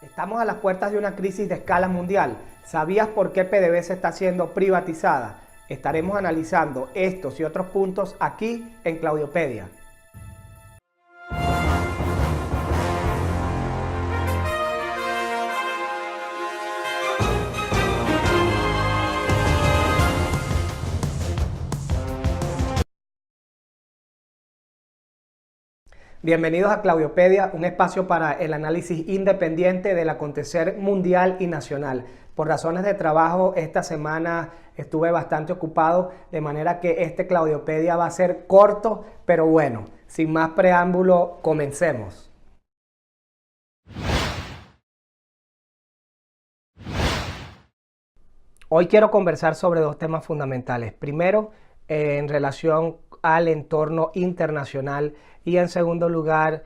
Estamos a las puertas de una crisis de escala mundial. ¿Sabías por qué PDVSA está siendo privatizada? Estaremos analizando estos y otros puntos aquí en Claudiopedia. Bienvenidos a Claudiopedia, un espacio para el análisis independiente del acontecer mundial y nacional. Por razones de trabajo, esta semana estuve bastante ocupado, de manera que este Claudiopedia va a ser corto, pero bueno, sin más preámbulo, comencemos. Hoy quiero conversar sobre dos temas fundamentales. Primero, en relación al entorno internacional y en segundo lugar,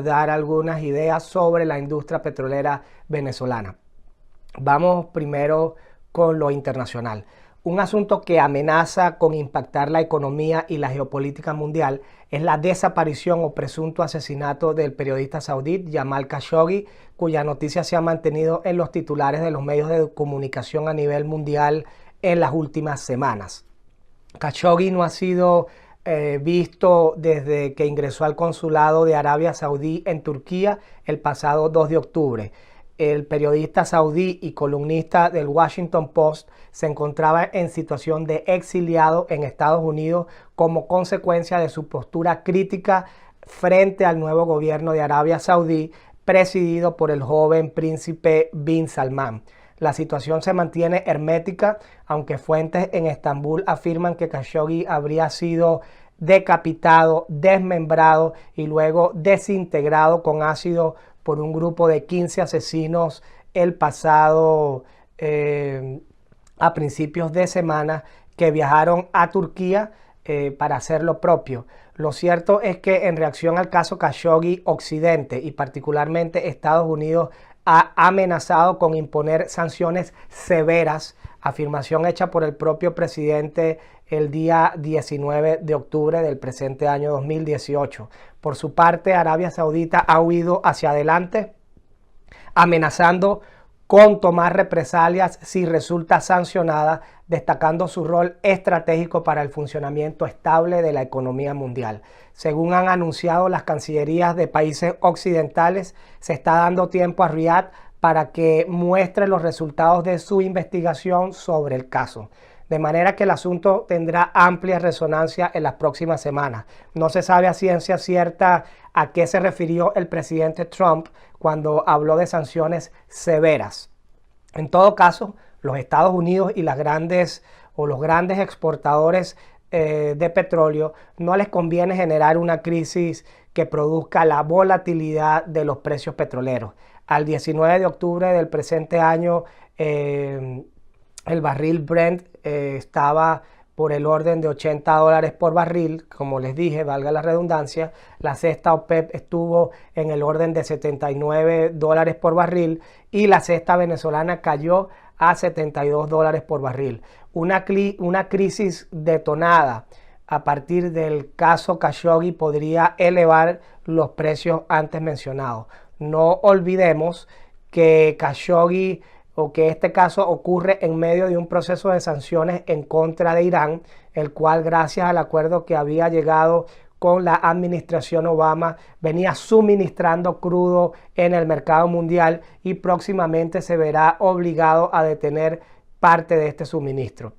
dar algunas ideas sobre la industria petrolera venezolana. Vamos primero con lo internacional. Un asunto que amenaza con impactar la economía y la geopolítica mundial es la desaparición o presunto asesinato del periodista saudí Jamal Khashoggi, cuya noticia se ha mantenido en los titulares de los medios de comunicación a nivel mundial en las últimas semanas. Khashoggi no ha sido visto desde que ingresó al consulado de Arabia Saudí en Turquía el pasado 2 de octubre. El periodista saudí y columnista del Washington Post se encontraba en situación de exiliado en Estados Unidos como consecuencia de su postura crítica frente al nuevo gobierno de Arabia Saudí, presidido por el joven príncipe bin Salman. La situación se mantiene hermética, aunque fuentes en Estambul afirman que Khashoggi habría sido decapitado, desmembrado y luego desintegrado con ácido por un grupo de 15 asesinos el pasado a principios de semana, que viajaron a Turquía para hacer lo propio. Lo cierto es que en reacción al caso Khashoggi, Occidente y particularmente Estados Unidos ha amenazado con imponer sanciones severas, afirmación hecha por el propio presidente el día 19 de octubre del presente año 2018. Por su parte, Arabia Saudita ha huido hacia adelante, amenazando con tomar represalias si resulta sancionada, destacando su rol estratégico para el funcionamiento estable de la economía mundial. Según han anunciado las cancillerías de países occidentales, se está dando tiempo a Riad para que muestre los resultados de su investigación sobre el caso. De manera que el asunto tendrá amplia resonancia en las próximas semanas. No se sabe a ciencia cierta a qué se refirió el presidente Trump cuando habló de sanciones severas. En todo caso, los Estados Unidos y los grandes exportadores de petróleo no les conviene generar una crisis que produzca la volatilidad de los precios petroleros. Al 19 de octubre del presente año, el barril Brent estaba por el orden de $80 por barril. Como les dije, valga la redundancia, la cesta OPEP estuvo en el orden de $79 por barril y la cesta venezolana cayó a $72 por barril. Una crisis detonada a partir del caso Khashoggi podría elevar los precios antes mencionados. No olvidemos que Khashoggi que este caso ocurre en medio de un proceso de sanciones en contra de Irán, el cual, gracias al acuerdo que había llegado con la administración Obama, venía suministrando crudo en el mercado mundial y próximamente se verá obligado a detener parte de este suministro.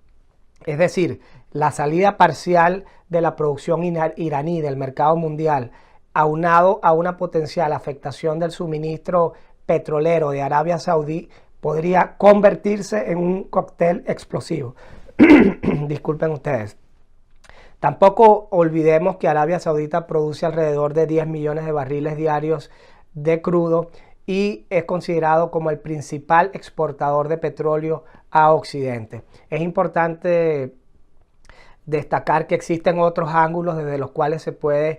Es decir, la salida parcial de la producción iraní del mercado mundial, aunado a una potencial afectación del suministro petrolero de Arabia Saudí, podría convertirse en un cóctel explosivo. Disculpen ustedes. Tampoco olvidemos que Arabia Saudita produce alrededor de 10 millones de barriles diarios de crudo y es considerado como el principal exportador de petróleo a Occidente. Es importante destacar que existen otros ángulos desde los cuales se puede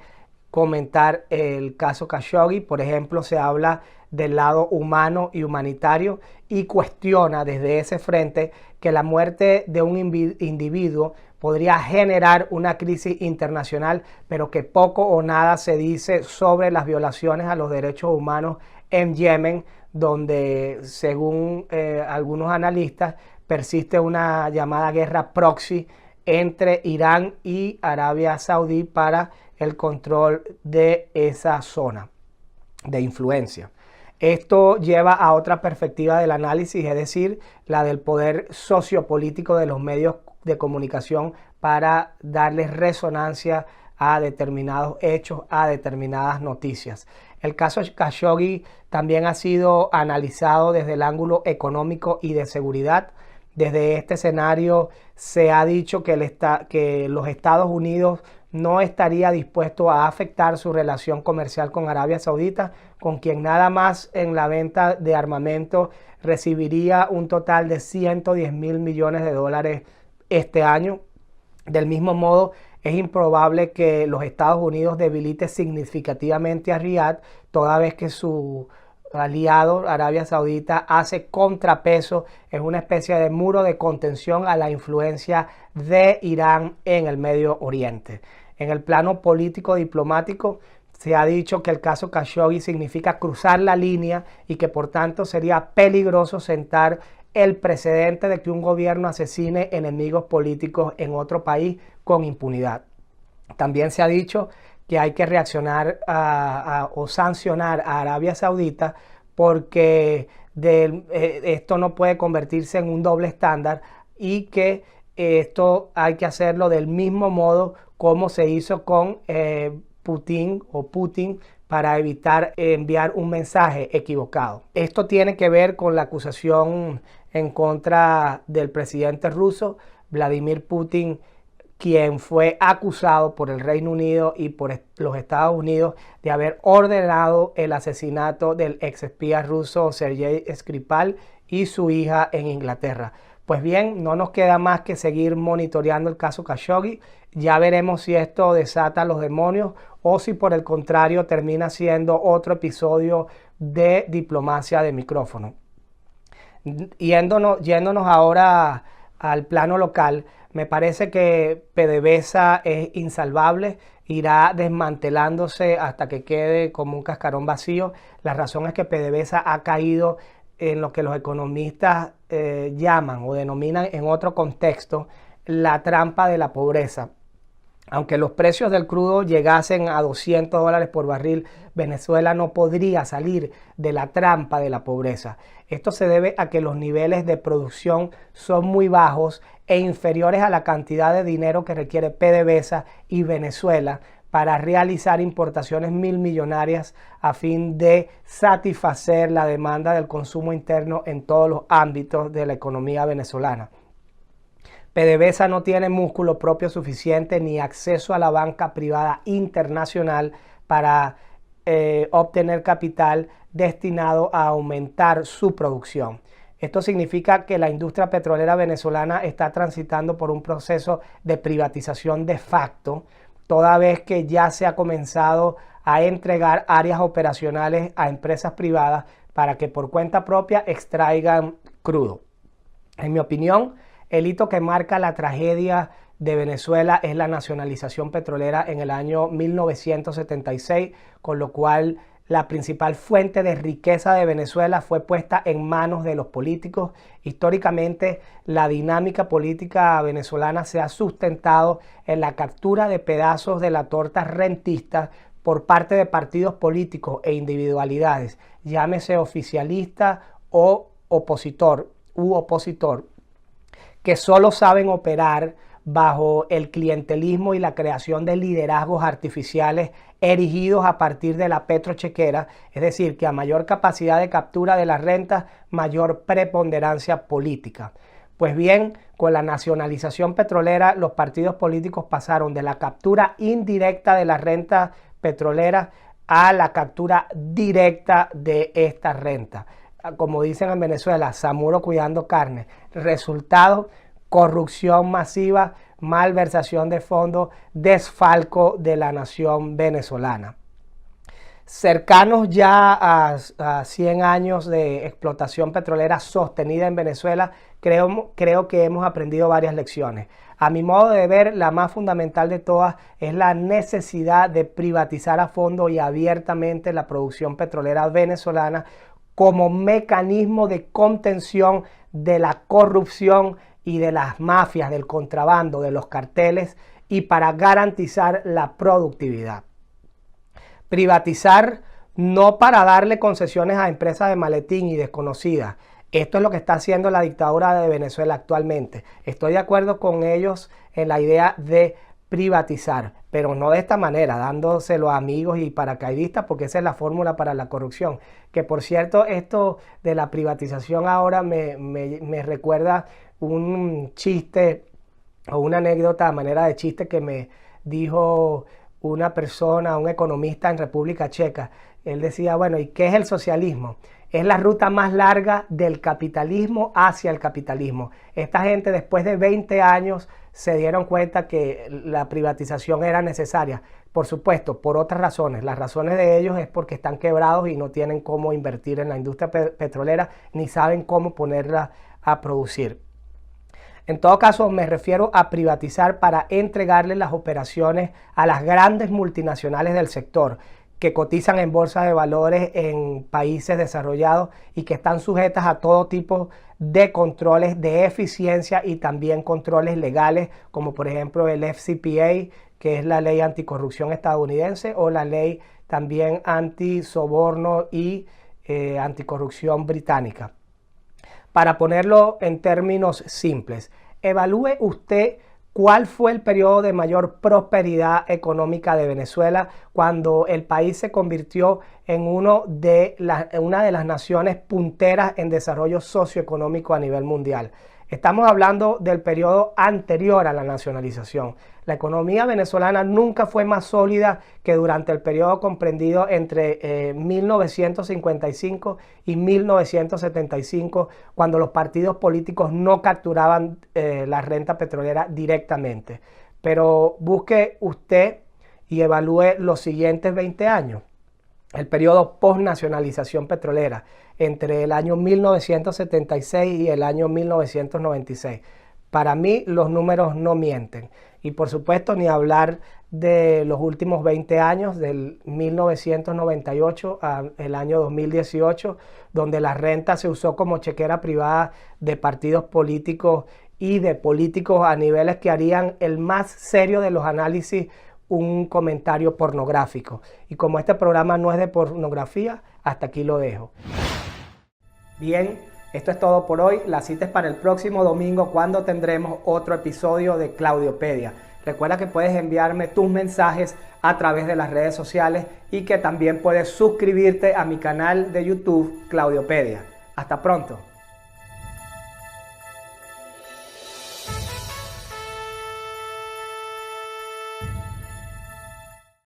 comentar el caso Khashoggi. Por ejemplo, se habla del lado humano y humanitario y cuestiona desde ese frente que la muerte de un individuo podría generar una crisis internacional, pero que poco o nada se dice sobre las violaciones a los derechos humanos en Yemen, donde según algunos analistas persiste una llamada guerra proxy entre Irán y Arabia Saudí para el control de esa zona de influencia. Esto lleva a otra perspectiva del análisis, es decir, la del poder sociopolítico de los medios de comunicación para darles resonancia a determinados hechos, a determinadas noticias. El caso Khashoggi también ha sido analizado desde el ángulo económico y de seguridad. Desde este escenario se ha dicho que los Estados Unidos no estaría dispuesto a afectar su relación comercial con Arabia Saudita, con quien nada más en la venta de armamento recibiría un total de 110.000 millones de dólares este año. Del mismo modo, es improbable que los Estados Unidos debilite significativamente a Riad, toda vez que su aliado Arabia Saudita hace contrapeso, es una especie de muro de contención a la influencia de Irán en el Medio Oriente. En el plano político diplomático se ha dicho que el caso Khashoggi significa cruzar la línea y que por tanto sería peligroso sentar el precedente de que un gobierno asesine enemigos políticos en otro país con impunidad. También se ha dicho que hay que reaccionar o sancionar a Arabia Saudita porque esto no puede convertirse en un doble estándar y que esto hay que hacerlo del mismo modo como se hizo con Putin para evitar enviar un mensaje equivocado. Esto tiene que ver con la acusación en contra del presidente ruso, Vladimir Putin, quien fue acusado por el Reino Unido y por los Estados Unidos de haber ordenado el asesinato del exespía ruso Sergei Skripal y su hija en Inglaterra. Pues bien, no nos queda más que seguir monitoreando el caso Khashoggi. Ya veremos si esto desata a los demonios o si por el contrario termina siendo otro episodio de diplomacia de micrófono. Yéndonos ahora al plano local, me parece que PDVSA es insalvable, irá desmantelándose hasta que quede como un cascarón vacío. La razón es que PDVSA ha caído en lo que los economistas llaman o denominan en otro contexto la trampa de la pobreza. Aunque los precios del crudo llegasen a $200 por barril, Venezuela no podría salir de la trampa de la pobreza. Esto se debe a que los niveles de producción son muy bajos e inferiores a la cantidad de dinero que requiere PDVSA y Venezuela para realizar importaciones millonarias a fin de satisfacer la demanda del consumo interno en todos los ámbitos de la economía venezolana. PDVSA no tiene músculo propio suficiente ni acceso a la banca privada internacional para obtener capital destinado a aumentar su producción. Esto significa que la industria petrolera venezolana está transitando por un proceso de privatización de facto, toda vez que ya se ha comenzado a entregar áreas operacionales a empresas privadas para que por cuenta propia extraigan crudo. En mi opinión, el hito que marca la tragedia de Venezuela es la nacionalización petrolera en el año 1976, con lo cual la principal fuente de riqueza de Venezuela fue puesta en manos de los políticos. Históricamente, la dinámica política venezolana se ha sustentado en la captura de pedazos de la torta rentista por parte de partidos políticos e individualidades, llámese oficialista o opositor, que solo saben operar bajo el clientelismo y la creación de liderazgos artificiales erigidos a partir de la petrochequera, es decir, que a mayor capacidad de captura de las rentas, mayor preponderancia política. Pues bien, con la nacionalización petrolera, los partidos políticos pasaron de la captura indirecta de las rentas petroleras a la captura directa de esta renta. Como dicen en Venezuela, Zamuro cuidando carne. Resultado: corrupción masiva, malversación de fondos, desfalco de la nación venezolana. Cercanos ya a 100 años de explotación petrolera sostenida en Venezuela, creo que hemos aprendido varias lecciones. A mi modo de ver, la más fundamental de todas es la necesidad de privatizar a fondo y abiertamente la producción petrolera venezolana como mecanismo de contención de la corrupción y de las mafias, del contrabando, de los carteles, y para garantizar la productividad. Privatizar no para darle concesiones a empresas de maletín y desconocidas. Esto es lo que está haciendo la dictadura de Venezuela actualmente. Estoy de acuerdo con ellos en la idea de privatizar, pero no de esta manera, dándoselo a amigos y paracaidistas, porque esa es la fórmula para la corrupción. Que por cierto, esto de la privatización ahora me recuerda un chiste o una anécdota a manera de chiste que me dijo una persona, un economista en República Checa. Él decía, bueno, ¿y qué es el socialismo? Es la ruta más larga del capitalismo hacia el capitalismo. Esta gente después de 20 años se dieron cuenta que la privatización era necesaria. Por supuesto, por otras razones. Las razones de ellos es porque están quebrados y no tienen cómo invertir en la industria petrolera ni saben cómo ponerla a producir. En todo caso, me refiero a privatizar para entregarle las operaciones a las grandes multinacionales del sector que cotizan en bolsas de valores en países desarrollados y que están sujetas a todo tipo de controles de eficiencia y también controles legales, como por ejemplo el FCPA, que es la ley anticorrupción estadounidense, o la ley también antisoborno y anticorrupción británica. Para ponerlo en términos simples, evalúe usted cuál fue el periodo de mayor prosperidad económica de Venezuela cuando el país se convirtió en una de las naciones punteras en desarrollo socioeconómico a nivel mundial. Estamos hablando del periodo anterior a la nacionalización. La economía venezolana nunca fue más sólida que durante el periodo comprendido entre 1955 y 1975, cuando los partidos políticos no capturaban la renta petrolera directamente. Pero busque usted y evalúe los siguientes 20 años. El periodo post-nacionalización petrolera, entre el año 1976 y el año 1996. Para mí los números no mienten. Y por supuesto ni hablar de los últimos 20 años, del 1998 al año 2018, donde la renta se usó como chequera privada de partidos políticos y de políticos a niveles que harían el más serio de los análisis un comentario pornográfico. Y como este programa no es de pornografía, hasta aquí lo dejo. Bien, esto es todo por hoy. La cita es para el próximo domingo, cuando tendremos otro episodio de Claudiopedia. Recuerda que puedes enviarme tus mensajes a través de las redes sociales y que también puedes suscribirte a mi canal de YouTube Claudiopedia. Hasta pronto.